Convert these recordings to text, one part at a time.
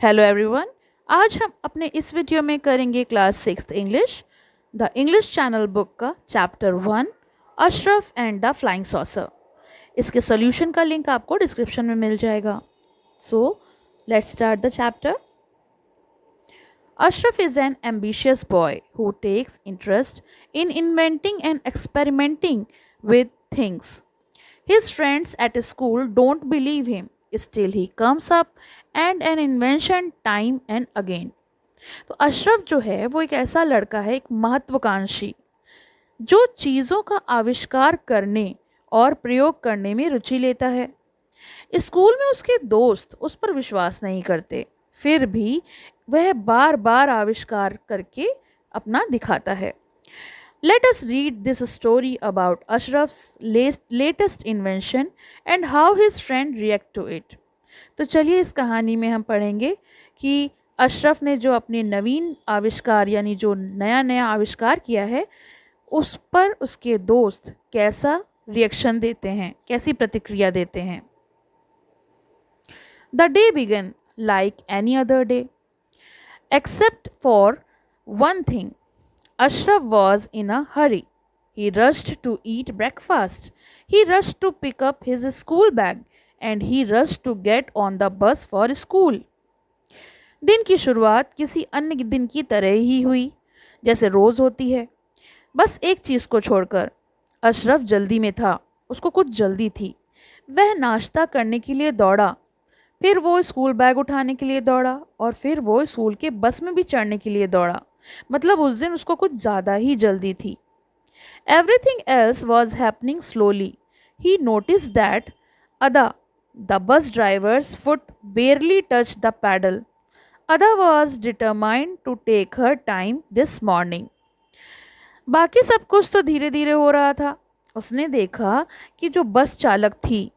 Hello everyone. आज हम अपने इस वीडियो में करेंगे class 6th English the English channel book का chapter 1 Ashraf and the flying saucer. इसके सॉल्यूशन का लिंक आपको डिस्क्रिप्शन में मिल जाएगा। So let's start the chapter. Ashraf is an ambitious boy who takes interest in inventing and experimenting with things. His friends at school don't believe him. Still, he comes up and an invention time and again. तो अशरफ जो है वो एक ऐसा लड़का है, एक महत्वाकांक्षी, जो चीज़ों का आविष्कार करने और प्रयोग करने में रुचि लेता है। स्कूल में उसके दोस्त उस पर विश्वास नहीं करते, फिर भी वह बार बार आविष्कार करके अपना दिखाता है। Let us read this story about Ashraf's latest invention and how his friend react to it. तो चलिए इस कहानी में हम पढ़ेंगे कि अशरफ ने जो अपने नवीन आविष्कार यानी जो नया नया आविष्कार किया है उस पर उसके दोस्त कैसा रिएक्शन देते हैं, कैसी प्रतिक्रिया देते हैं। The day began like any other day, except for one thing. Ashraf was in a hurry. He rushed to eat breakfast. He rushed to pick up his school bag and he rushed to get on the bus for school. दिन की शुरुआत किसी अन्य दिन की तरह ही हुई, जैसे रोज़ होती है। बस एक चीज़ को छोड़कर अशरफ जल्दी में था, उसको कुछ जल्दी थी। वह नाश्ता करने के लिए दौड़ा, फिर वो स्कूल बैग उठाने के लिए दौड़ा और फिर वो स्कूल के बस में भी चढ़ने के लिए दौड़ा। मतलब उस दिन उसको कुछ ज़्यादा ही जल्दी थी। Everything else was happening slowly. He noticed that Ada, the bus driver's foot barely touched the pedal. Ada was determined to take her time this morning. बाकी सब कुछ तो धीरे धीरे हो रहा था। उसने देखा कि जो बस चालक थी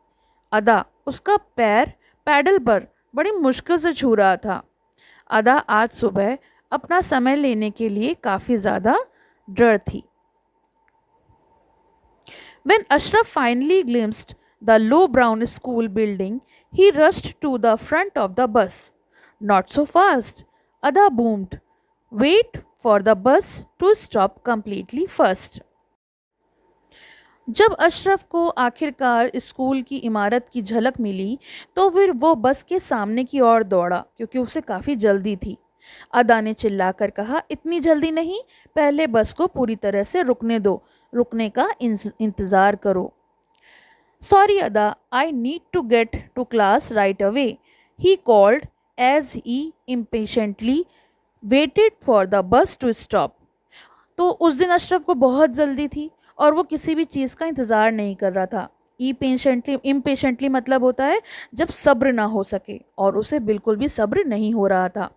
अदा, उसका पैर पैडल पर बड़ी मुश्किल से छू रहा था। अदा आज सुबह अपना समय लेने के लिए काफ़ी ज़्यादा डर थी। When Ashraf finally glimpsed the low brown school building, he rushed to the front of the bus. Not so fast, Ada boomed. Wait for the bus to stop completely first. जब अशरफ को आखिरकार स्कूल की इमारत की झलक मिली तो फिर वो बस के सामने की ओर दौड़ा, क्योंकि उसे काफ़ी जल्दी थी। अदा ने चिल्लाकर कहा, इतनी जल्दी नहीं, पहले बस को पूरी तरह से रुकने दो, रुकने का इंतज़ार करो। Sorry Ada, I need to get to class right away, he called as he impatiently waited for the bus to stop. तो उस दिन अशरफ को बहुत जल्दी थी और वो किसी भी चीज़ का इंतज़ार नहीं कर रहा था। इम्पेशेंटली मतलब होता है जब सब्र ना हो सके, और उसे बिल्कुल भी सब्र नहीं हो रहा था।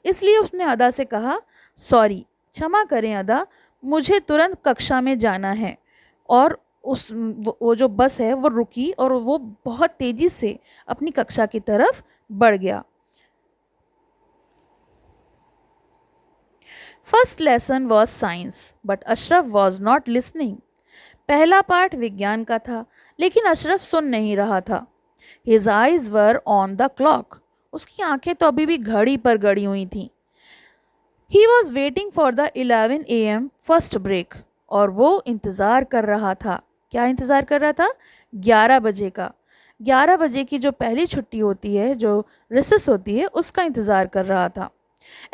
इसलिए उसने अदा से कहा, सॉरी, क्षमा करें अदा, मुझे तुरंत कक्षा में जाना है। और वो जो बस है वो रुकी और वो बहुत तेज़ी से अपनी कक्षा की तरफ बढ़ गया। First lesson was science but Ashraf was not listening. पहला पाठ विज्ञान का था, लेकिन अशरफ सुन नहीं रहा था। His eyes were on the clock. उसकी आंखें तो अभी भी घड़ी पर गड़ी हुई थीं। He was waiting for the 11 AM first break. और वो इंतज़ार कर रहा था। क्या इंतज़ार कर रहा था? 11 बजे का। 11 बजे की जो पहली छुट्टी होती है, जो रिसेस होती है, उसका इंतज़ार कर रहा था।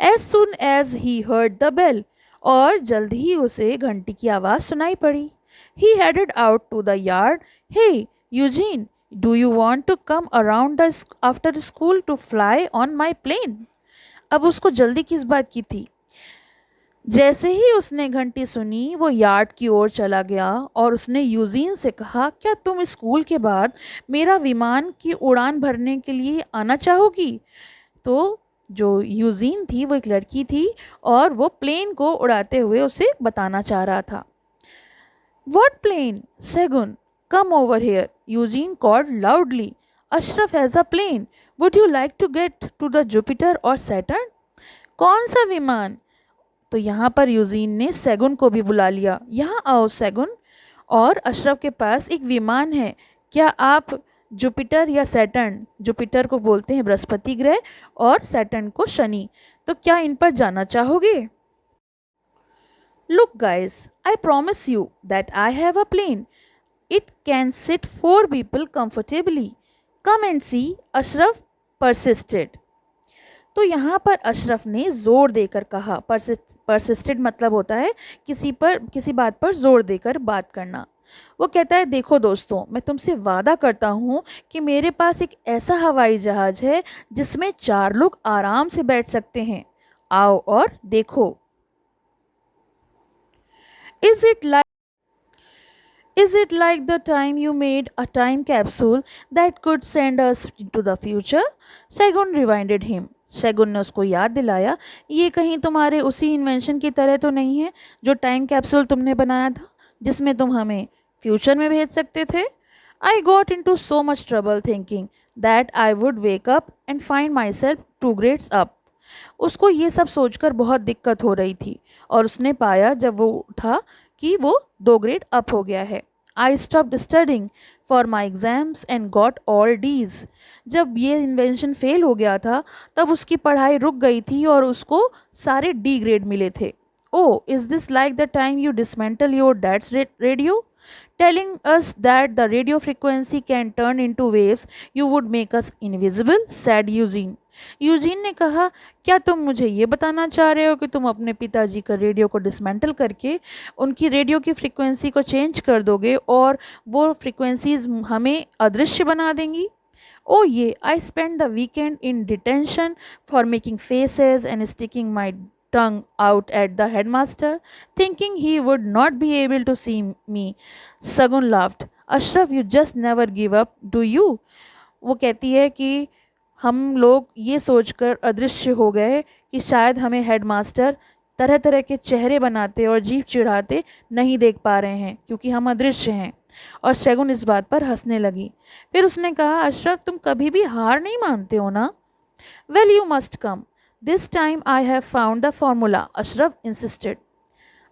As soon as he heard the bell. और जल्द ही उसे घंटी की आवाज़ सुनाई पड़ी। He headed out to the yard. Hey, Eugene, do you want to come around after school to fly on my plane? अब उसको जल्दी किस बात की थी? जैसे ही उसने घंटी सुनी वो यार्ड की ओर चला गया और उसने यूजीन से कहा, क्या तुम स्कूल के बाद मेरा विमान की उड़ान भरने के लिए आना चाहोगी? तो जो यूजीन थी वो एक लड़की थी और वो प्लेन को उड़ाते हुए उसे बताना चाह रहा था। What plane? Segun, come over here. Eugene called loudly. Ashraf has a plane. Would you like to get to the Jupiter or Saturn? कौन सा विमान? तो यहाँ पर यूजीन ने सेगुन को भी बुला लिया। यहाँ आओ सेगुन, और अशरफ के पास एक विमान है, क्या आप जुपिटर या सैटर्न, जुपिटर को बोलते हैं बृहस्पति ग्रह और सैटर्न को शनि, तो क्या इन पर जाना चाहोगे? Look guys, I promise you that I have a plane, it can sit 4 people comfortably, come and see, Ashraf persisted. तो यहाँ पर अशरफ ने ज़ोर देकर कहा, परसिस्टेड मतलब होता है किसी बात पर ज़ोर देकर बात करना। वो कहता है देखो दोस्तों, मैं तुमसे वादा करता हूँ कि मेरे पास एक ऐसा हवाई जहाज़ है जिसमें 4 लोग आराम से बैठ सकते हैं, आओ और देखो। Is it like the time you made a time capsule that could send us to the future? Shagun reminded him. Shagun ने उसको याद दिलाया, ये कहीं तुम्हारे उसी इन्वेंशन की तरह तो नहीं है जो टाइम कैप्सूल तुमने बनाया था जिसमें तुम हमें फ्यूचर में भेज सकते थे? I got into so much trouble thinking that I would wake up and find myself 2 grades up. उसको ये सब सोचकर बहुत दिक्कत हो रही थी और उसने पाया जब वो उठा कि वो 2 grade अप हो गया है। I stopped studying for my exams and got all Ds. जब ये इन्वेंशन फेल हो गया था तब उसकी पढ़ाई रुक गई थी और उसको सारे डी ग्रेड मिले थे। Oh, is this like the time you dismantle your dad's radio? Telling us that the radio frequency can turn into waves you would make us invisible, said Eugene. Eugene ने कहा, क्या तुम मुझे ये बताना चाह रहे हो कि तुम अपने पिताजी का रेडियो को डिसमेंटल करके उनकी रेडियो की फ्रीक्वेंसी को चेंज कर दोगे और वो फ्रीक्वेंसीज हमें अदृश्य बना देंगी? Oh yeah, I spent the weekend in detention for making faces and sticking my tongue out at the headmaster, thinking he would not be able to see me. Sagun laughed. Ashraf, you just never give up, do you? वो कहती है कि हम लोग ये सोचकर अदृश्य हो गए कि शायद हमें हेडमास्टर तरह तरह के चेहरे बनाते और जीभ चिढ़ाते नहीं देख पा रहे हैं क्योंकि हम अदृश्य हैं। और शैगुन इस बात पर हंसने लगी। फिर उसने कहा, अशरफ तुम कभी भी हार नहीं मानते हो ना? Well you must come, this time I have found the formula, Ashraf insisted.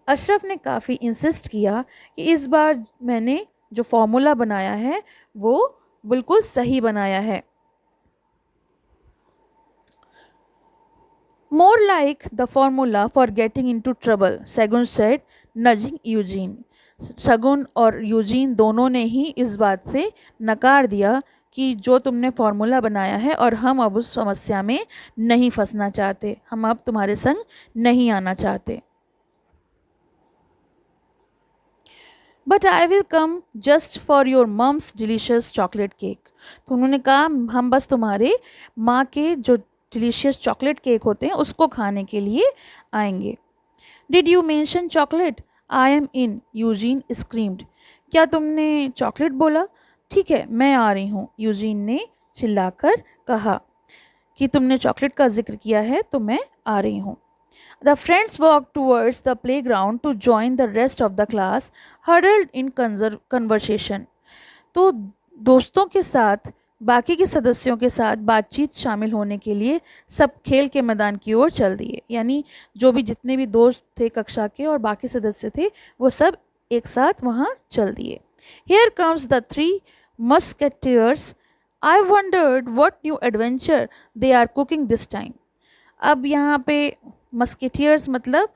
Ashraf ने काफ़ी इंसिस्ट किया कि इस बार मैंने जो फॉर्मूला बनाया है वो बिल्कुल सही बनाया है। More like the formula for getting into trouble, Sagun said, nudging Eugene. शगुन और यूजीन दोनों ने ही इस बात से नकार दिया कि जो तुमने फॉर्मूला बनाया है और हम अब उस समस्या में नहीं फंसना चाहते, हम अब तुम्हारे संग नहीं आना चाहते। But I will come just for your mum's delicious chocolate cake. तो उन्होंने कहा, हम बस तुम्हारे माँ के जो डिलीशियस चॉकलेट केक होते हैं उसको खाने के लिए आएंगे। Did you mention chocolate? I am in, Eugene screamed. क्या तुमने चॉकलेट बोला? ठीक है, मैं आ रही हूँ, यूजीन ने चिल्लाकर कहा कि तुमने चॉकलेट का जिक्र किया है तो मैं आ रही हूँ। The friends walk towards the playground to join the rest of the class, huddled in conversation. तो दोस्तों के साथ, बाकी के सदस्यों के साथ बातचीत शामिल होने के लिए सब खेल के मैदान की ओर चल दिए। यानी जो भी जितने भी दोस्त थे कक्षा के और बाकी सदस्य थे वो सब एक साथ वहाँ चल दिए। Here comes the 3 musketeers. I wondered what new adventure they are cooking this time. अब यहाँ पे मस्केटियर्स मतलब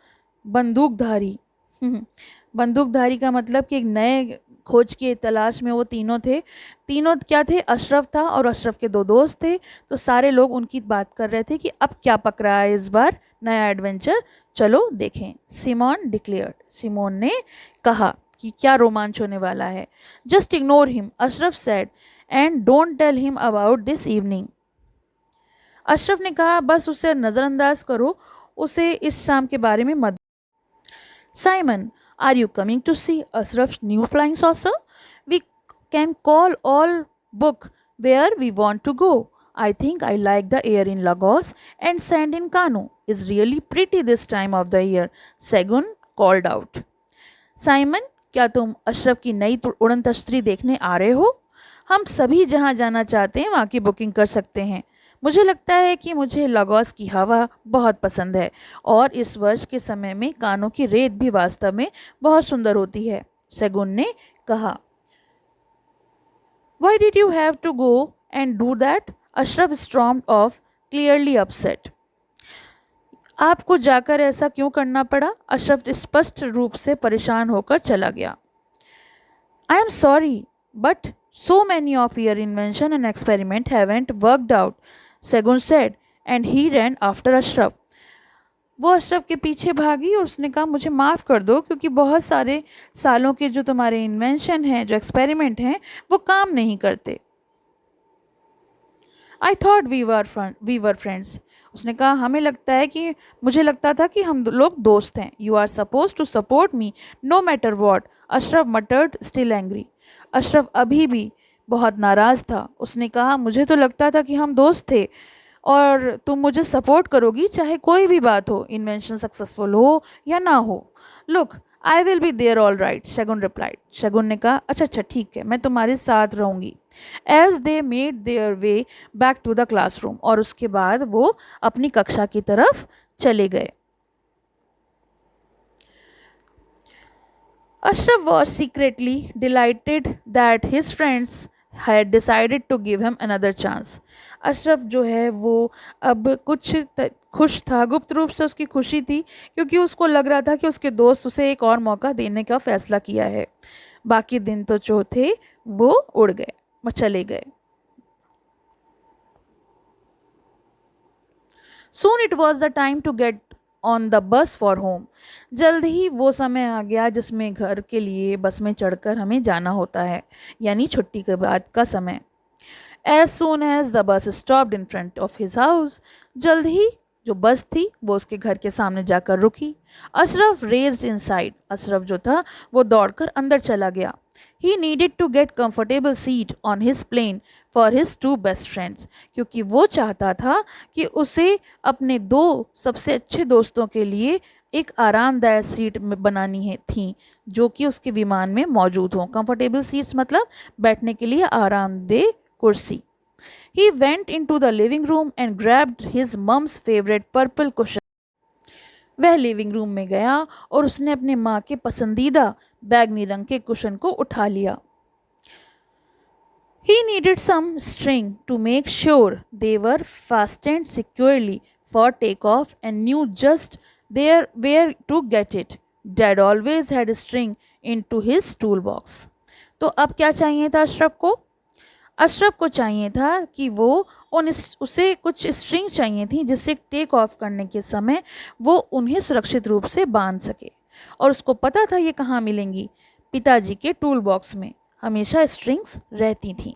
बंदूकधारी। बंदूकधारी का मतलब कि एक नए खोज की तलाश में वो तीनों थे। तीनों क्या थे? अशरफ था और अशरफ के 2 दोस्त थे। तो सारे लोग उनकी बात कर रहे थे कि अब क्या पक रहा है इस बार नया एडवेंचर, चलो देखें। सिमोन डिक्लेयर्ड, सिमोन ने कहा कि क्या रोमांच होने वाला है। Just ignore him, Ashraf said, and don't tell him about this evening. Ashraf ने कहा, बस उसे नज़रअंदाज करो, उसे इस शाम के बारे में मत। Simon, are you coming to see Ashraf's new flying saucer? We can call all book where we want to go. I think I like the air in Lagos and sand in Kano is really pretty this time of the year, Sagun called out. Simon, क्या तुम अशरफ की नई उड़न तश्तरी देखने आ रहे हो? हम सभी जहाँ जाना चाहते हैं वहाँ की बुकिंग कर सकते हैं। मुझे लगता है कि मुझे लागोस की हवा बहुत पसंद है और इस वर्ष के समय में कानों की रेत भी वास्तव में बहुत सुंदर होती है, सैगुन ने कहा। Why did you have to go and do that? Ashraf stormed off, clearly upset. आपको जाकर ऐसा क्यों करना पड़ा? अशरफ स्पष्ट रूप से परेशान होकर चला गया. I am sorry, but so many of your invention and experiment haven't worked out, Segun said, and he ran after Ashraf. वो अशरफ के पीछे भागी और उसने कहा मुझे माफ़ कर दो क्योंकि बहुत सारे सालों के जो तुम्हारे इन्वेंशन हैं, जो एक्सपेरिमेंट हैं, वो काम नहीं करते. I thought we were friends. उसने कहा हमें लगता है कि मुझे लगता था कि हम लोग दोस्त हैं. You are suppose to support me no matter what. Ashraf muttered still angry. Ashraf अभी भी बहुत नाराज़ था. उसने कहा मुझे तो लगता था कि हम दोस्त थे और तुम मुझे सपोर्ट करोगी चाहे कोई भी बात हो, इन्वेंशन सक्सेसफुल हो या ना हो. Look I will be there all right, Shagun replied. Shagun ने कहा अच्छा ठीक है, मैं तुम्हारे साथ रहूँगी. As they made their way back to the classroom. और उसके बाद वो अपनी कक्षा की तरफ चले गए. Ashraf was secretly delighted that his friends had decided to give him another chance. Ashraf जो है वो अब खुश था, गुप्त रूप से उसकी खुशी थी क्योंकि उसको लग रहा था कि उसके दोस्त उसे एक और मौका देने का फैसला किया है. बाकी दिन तो जो थे वो उड़ गए, वो चले गए. Soon it was the time to get on the bus for home. जल्द ही वो समय आ गया जिसमें घर के लिए बस में चढ़कर हमें जाना होता है, यानी छुट्टी के बाद का समय. As soon as the bus stopped in front of his house. जल्द ही जो बस थी वो उसके घर के सामने जाकर रुकी. Ashraf raised inside. अशरफ जो था वो दौड़कर अंदर चला गया. He needed to get comfortable seat on his plane for his two best friends. क्योंकि वो चाहता था कि उसे अपने दो सबसे अच्छे दोस्तों के लिए एक आरामदायक सीट बनानी है थी जो कि उसके विमान में मौजूद हों. कंफर्टेबल सीट्स मतलब बैठने के लिए आरामदेह कुर्सी. He went into the living room and grabbed his mom's favorite purple cushion. वह लिविंग रूम में गया और उसने अपने माँ के पसंदीदा बैगनी रंग के कुशन को उठा लिया. He needed some string to make sure they were fastened securely for takeoff and knew just there where to get it. Dad always had a string into his toolbox. तो अब क्या चाहिए था अशरफ को? अशरफ को चाहिए था कि वो उसे कुछ स्ट्रिंग चाहिए थी जिससे टेक ऑफ करने के समय वो उन्हें सुरक्षित रूप से बांध सके. और उसको पता था ये कहाँ मिलेंगी. पिताजी के टूल बॉक्स में हमेशा स्ट्रिंग्स रहती थीं.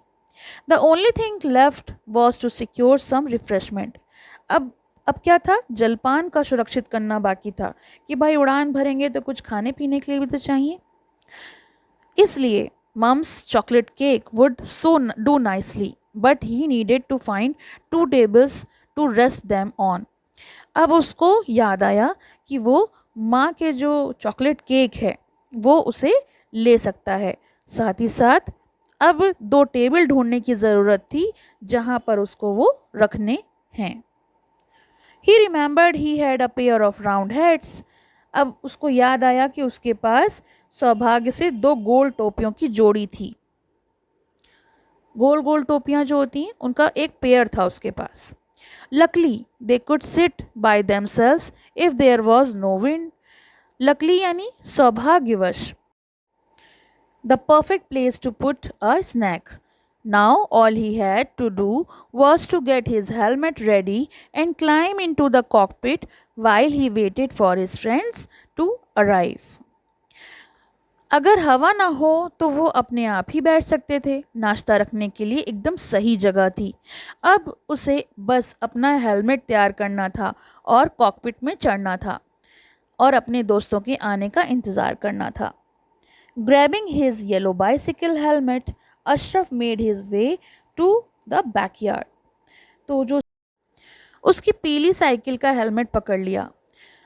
The only thing left was to secure some refreshment. अब क्या था? जलपान का सुरक्षित करना बाकी था कि भाई उड़ान भरेंगे तो कुछ खाने पीने के लिए भी तो चाहिए. इसलिए Mum's chocolate cake would do nicely, but he needed to find 2 tables to rest them on. अब उसको याद आया कि वो माँ के जो चॉकलेट केक है वो उसे ले सकता है. साथ ही साथ अब 2 टेबल ढूंढने की ज़रूरत थी जहाँ पर उसको वो रखने हैं. He remembered he had a pair of round hats. अब उसको याद आया कि उसके पास सौभाग्य से 2 गोल टोपियों की जोड़ी थी. गोल गोल टोपियां जो होती हैं उनका एक पेयर था उसके पास. Luckily they could sit by themselves if there was no wind. Luckily यानी सौभाग्यवश. The perfect place to put a snack. Now all he had to do was to get his helmet ready and climb into the cockpit while he waited for his friends to arrive. अगर हवा ना हो तो वो अपने आप ही बैठ सकते थे. नाश्ता रखने के लिए एकदम सही जगह थी. अब उसे बस अपना हेलमेट तैयार करना था और कॉकपिट में चढ़ना था और अपने दोस्तों के आने का इंतज़ार करना था. Grabbing his yellow bicycle helmet, Ashraf made his way to the backyard. तो जो उसकी पीली साइकिल का हेलमेट पकड़ लिया.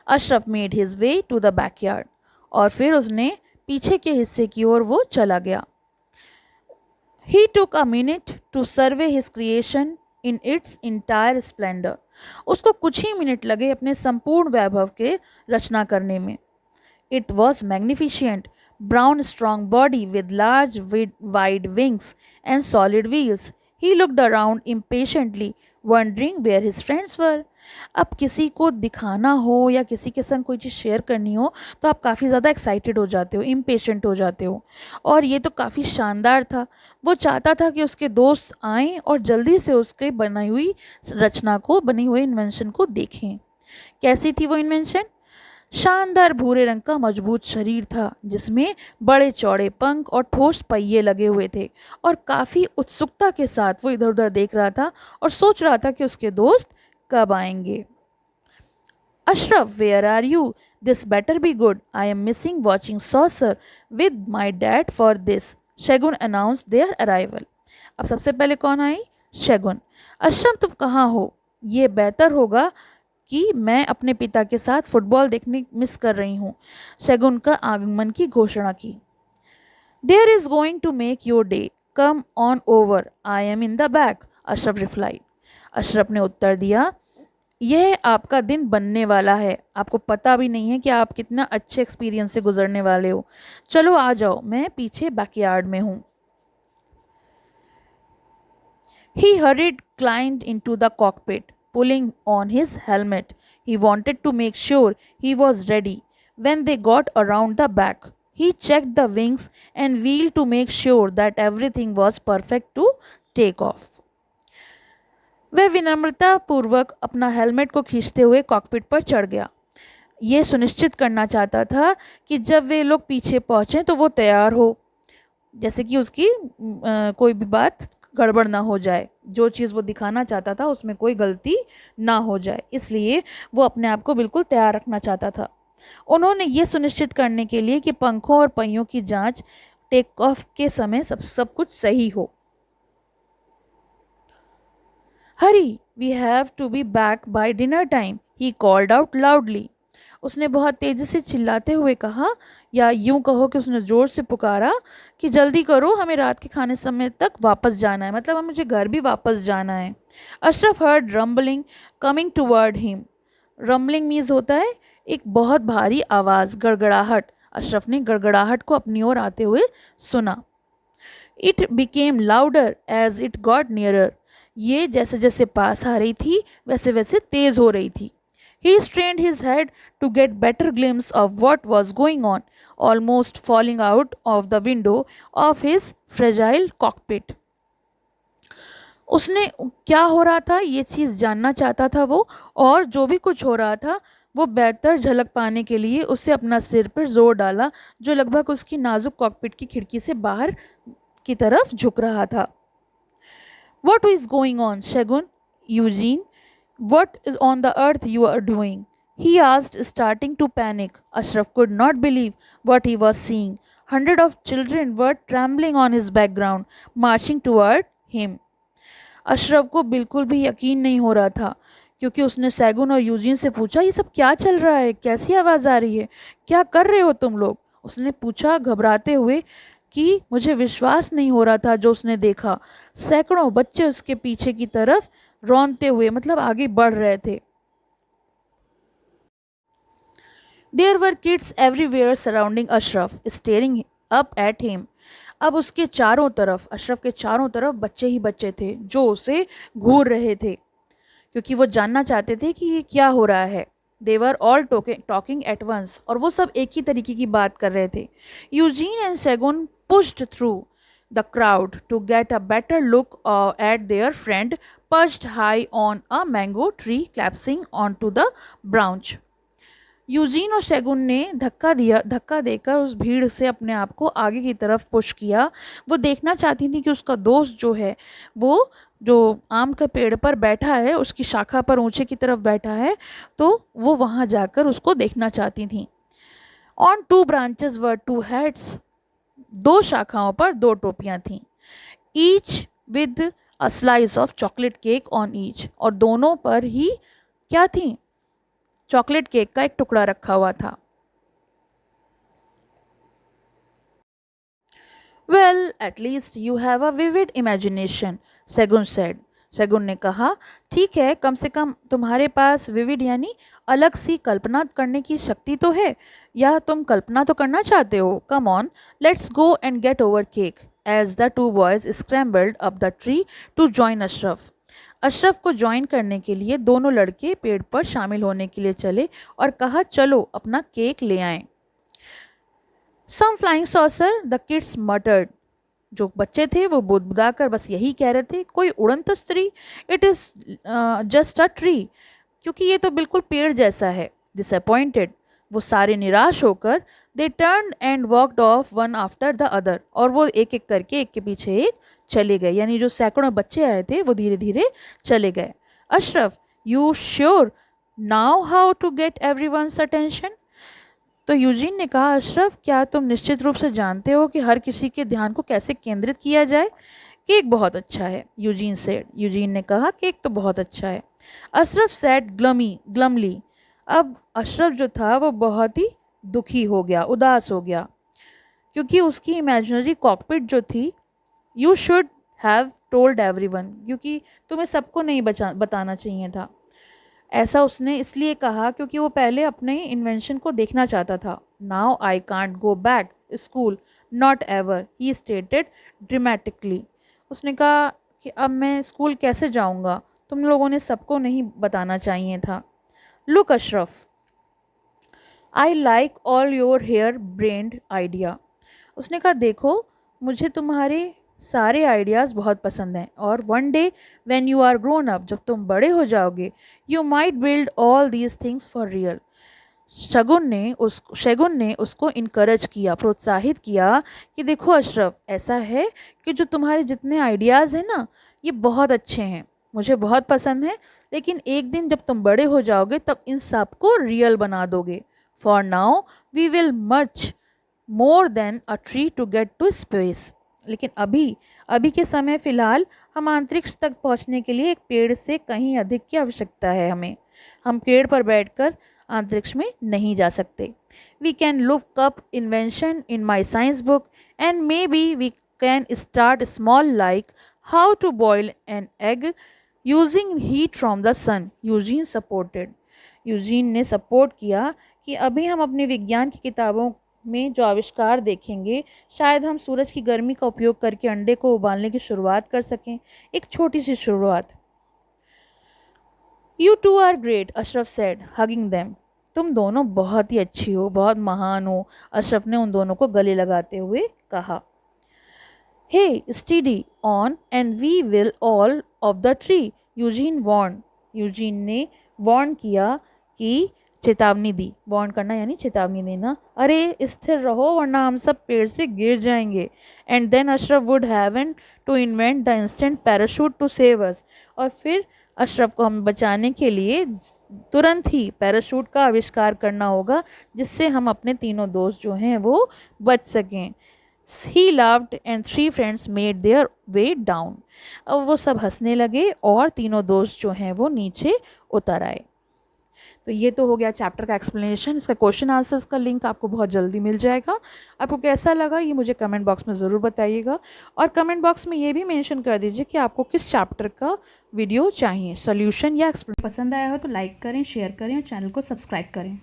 Ashraf made his way to the backyard और फिर उसने पीछे के हिस्से की ओर वो चला गया. He took a minute to survey his creation in its entire splendour. उसको कुछ ही मिनट लगे अपने संपूर्ण वैभव के रचना करने में. It was magnificent brown strong body with large wide wings and solid wheels. He looked around impatiently, wondering where his friends were. अब किसी को दिखाना हो या किसी के संग कोई चीज़ शेयर करनी हो तो आप काफ़ी ज़्यादा एक्साइटेड हो जाते हो, इम्पेशेंट हो जाते हो। और ये तो काफ़ी शानदार था। वो चाहता था कि उसके दोस्त आएं और जल्दी से उसके बनाई हुई रचना को, बनी हुई इन्वेंशन को देखें। कैसी थी वो इन्वेंशन? शानदार भूरे रंग का मजबूत शरीर था जिसमें बड़े चौड़े पंख और ठोस पहिए लगे हुए थे, और काफ़ी उत्सुकता के साथ वो इधर उधर देख रहा था और सोच रहा था कि उसके दोस्त कब आएंगे। Ashraf, where are you? This better be good. I am missing watching soccer with my dad for this. Shagun announce their arrival. अब सबसे पहले कौन आई? शगुन। अशरफ, तुम कहाँ हो? ये बेहतर होगा कि मैं अपने पिता के साथ फुटबॉल देखने मिस कर रही हूँ। शगुन का आगमन की घोषणा की। There is going to make your day, come on over, I am in the back, Ashraf replied. Ashraf ने उत्तर दिया, यह आपका दिन बनने वाला है। आपको पता भी नहीं है कि आप कितना अच्छे एक्सपीरियंस से गुजरने वाले हो। चलो आ जाओ, मैं पीछे बैकयार्ड में हूँ। He hurried, climbed into the cockpit, pulling on his helmet. He wanted to make sure he was ready. When they got around the back, he checked the wings and wheel to make sure that everything was perfect to take off. वह विनम्रतापूर्वक अपना helmet को खींचते हुए cockpit पर चढ़ गया। ये सुनिश्चित करना चाहता था कि जब वे लोग पीछे पहुँचें तो वो तैयार हो, जैसे कि उसकी कोई भी बात गड़बड़ ना हो जाए। जो चीज़ वो दिखाना चाहता था उसमें कोई गलती ना हो जाए, इसलिए वो अपने आप को बिल्कुल तैयार रखना चाहता था। उन्होंने ये सुनिश्चित करने के लिए कि पंखों और पहियों की जांच टेक ऑफ के समय सब कुछ सही हो। Hurry, we have to be back by dinner time, he called out loudly. उसने बहुत तेज़ी से चिल्लाते हुए कहा, या यूं कहो कि उसने ज़ोर से पुकारा कि जल्दी करो, हमें रात के खाने समय तक वापस जाना है, मतलब हमें मुझे घर भी वापस जाना है। Ashraf heard rumbling coming toward him. Rumbling means होता है एक बहुत भारी आवाज़, गड़गड़ाहट। अशरफ ने गड़गड़ाहट को अपनी ओर आते हुए सुना। It became louder as it got nearer. ये जैसे जैसे पास आ रही थी वैसे वैसे तेज़ हो रही थी। He strained his head to get better glimpse of what was going on, almost falling out of the window of his fragile cockpit. उसने क्या हो रहा था ये चीज़ जानना चाहता था वो, और जो भी कुछ हो रहा था वो बेहतर झलक पाने के लिए उससे अपना सिर पर जोर डाला, जो लगभग उसकी नाजुक कॉकपिट की खिड़की से बाहर की तरफ झुक रहा था। What is going on, Shagun? Eugene? What is on the earth you are doing? He asked, starting to panic. Ashraf could not believe what he was seeing. Hundreds of children were trembling on his background, marching toward him. Ashraf को बिल्कुल भी यकीन नहीं हो रहा था, क्योंकि उसने सैगुन और यूजीन से पूछा, ये सब क्या चल रहा है, कैसी आवाज़ आ रही है, क्या कर रहे हो तुम लोग? उसने पूछा घबराते हुए कि मुझे विश्वास नहीं हो रहा था जो उसने देखा। सैकड़ों बच्चे उसके पीछे की तरफ रौंदते हुए, मतलब आगे बढ़ रहे थे। There were kids everywhere surrounding Ashraf, staring up at him. अब उसके चारों तरफ, अशरफ के चारों तरफ बच्चे ही बच्चे थे जो उसे घूर रहे थे, क्योंकि वो जानना चाहते थे कि ये क्या हो रहा है। They were all talking at once, और वो सब एक ही तरीके की बात कर रहे थे। Eugene and Shagun pushed through the crowd to get a better look at their friend perched high on a mango tree collapsing onto the branch. Eugene और शैगुन ने धक्का देकर उस भीड़ से अपने आप को आगे की तरफ पुश किया। वो देखना चाहती थी कि उसका दोस्त जो है, वो जो आम के पेड़ पर बैठा है, उसकी शाखा पर ऊंचे की तरफ बैठा है, तो वो वहाँ जाकर उसको देखना चाहती थी। On two branches were two heads, दो शाखाओं पर दो टोपियाँ थीं, each with a slice of chocolate cake on each, और दोनों पर ही क्या थी? चॉकलेट केक का एक टुकड़ा रखा हुआ था। Well, at least you have a vivid imagination, Segun said, शगुन ने कहा, ठीक है, कम से कम तुम्हारे पास विविड यानी अलग सी कल्पना करने की शक्ति तो है, या तुम कल्पना तो करना चाहते हो। Come on, let's go and get over cake. As the two boys scrambled up the tree to join Ashraf. Ashraf को ज्वाइन करने के लिए दोनों लड़के पेड़ पर शामिल होने के लिए चले और कहा, चलो अपना केक ले आएं। Some flying saucer, the kids muttered. जो बच्चे थे वो बुदबुदाकर बस यही कह रहे थे, कोई उड़न तस्तरी, it is just a tree, क्योंकि ये तो बिल्कुल पेड़ जैसा है। डिसअपॉइंटेड, वो सारे निराश होकर, they turn and walked off one after the other, और वो एक एक करके एक के पीछे एक चले गए, यानी जो सैकड़ों बच्चे आए थे वो धीरे धीरे चले गए। Ashraf, you sure now how to get everyone's attention. तो यूजीन ने कहा, अशरफ, क्या तुम निश्चित रूप से जानते हो कि हर किसी के ध्यान को कैसे केंद्रित किया जाए। केक बहुत अच्छा है, यूजीन सेड। यूजीन ने कहा, केक तो बहुत अच्छा है। अशरफ सेड ग्लमली। अब अशरफ जो था वो बहुत ही दुखी हो गया, उदास हो गया, क्योंकि उसकी इमेजिनरी कॉकपिट जो थी, you should have told everyone, क्योंकि तुम्हें सबको नहीं बताना चाहिए था। ऐसा उसने इसलिए कहा क्योंकि वो पहले अपने इन्वेंशन को देखना चाहता था। Now I can't go back school, not ever, he stated dramatically. उसने कहा कि अब मैं स्कूल कैसे जाऊंगा, तुम लोगों ने सबको नहीं बताना चाहिए था। Look Ashraf, I like all your hair brained idea. उसने कहा, देखो, मुझे तुम्हारे सारे आइडियाज़ बहुत पसंद हैं, और one day when you are grown up, जब तुम बड़े हो जाओगे, you might build all these things for real. Shagun ने उसको इनकरेज किया, प्रोत्साहित किया कि देखो अशरफ, ऐसा है कि जो तुम्हारे जितने आइडियाज़ हैं ना, ये बहुत अच्छे हैं, मुझे बहुत पसंद है, लेकिन एक दिन जब तुम बड़े हो जाओगे तब इन सब को रियल बना दोगे। For now we will much more than a tree to get to space. लेकिन अभी के समय फ़िलहाल हम अंतरिक्ष तक पहुंचने के लिए एक पेड़ से कहीं अधिक की आवश्यकता है हमें। हम पेड़ पर बैठकर अंतरिक्ष में नहीं जा सकते। We can look up invention in my science book and maybe we can start small, like how to boil an egg using heat from the sun. Eugene ने सपोर्ट किया कि अभी हम अपने विज्ञान की किताबों में जो आविष्कार देखेंगे, शायद हम सूरज की गर्मी का उपयोग करके अंडे को उबालने की शुरुआत कर सकें, एक छोटी सी शुरुआत। You two are great, Ashraf said, hugging them. तुम दोनों बहुत ही अच्छी हो, बहुत महान हो, अशरफ ने उन दोनों को गले लगाते हुए कहा। Hey, study on and we will all of the tree, Eugene warned. Eugene ने वॉर्न किया कि चेतावनी दी। वॉर्न करना यानी चेतावनी देना। अरे स्थिर रहो वरना हम सब पेड़ से गिर जाएंगे। And then Ashraf would have to invent the instant parachute to save us. और फिर अशरफ को हमें बचाने के लिए तुरंत ही पैराशूट का आविष्कार करना होगा, जिससे हम अपने तीनों दोस्त जो हैं वो बच सकें। He laughed and three friends made their way down. अब वो सब हंसने लगे और तीनों दोस्त जो हैं वो नीचे उतर आए। तो ये तो हो गया चैप्टर का एक्सप्लेनेशन। इसका क्वेश्चन आंसर्स का लिंक आपको बहुत जल्दी मिल जाएगा। आपको कैसा लगा ये मुझे कमेंट बॉक्स में ज़रूर बताइएगा, और कमेंट बॉक्स में ये भी मेंशन कर दीजिए कि आपको किस चैप्टर का वीडियो चाहिए, सोल्यूशन या एक्सप्लेन। पसंद आया हो तो लाइक करें, शेयर करें और चैनल को सब्सक्राइब करें।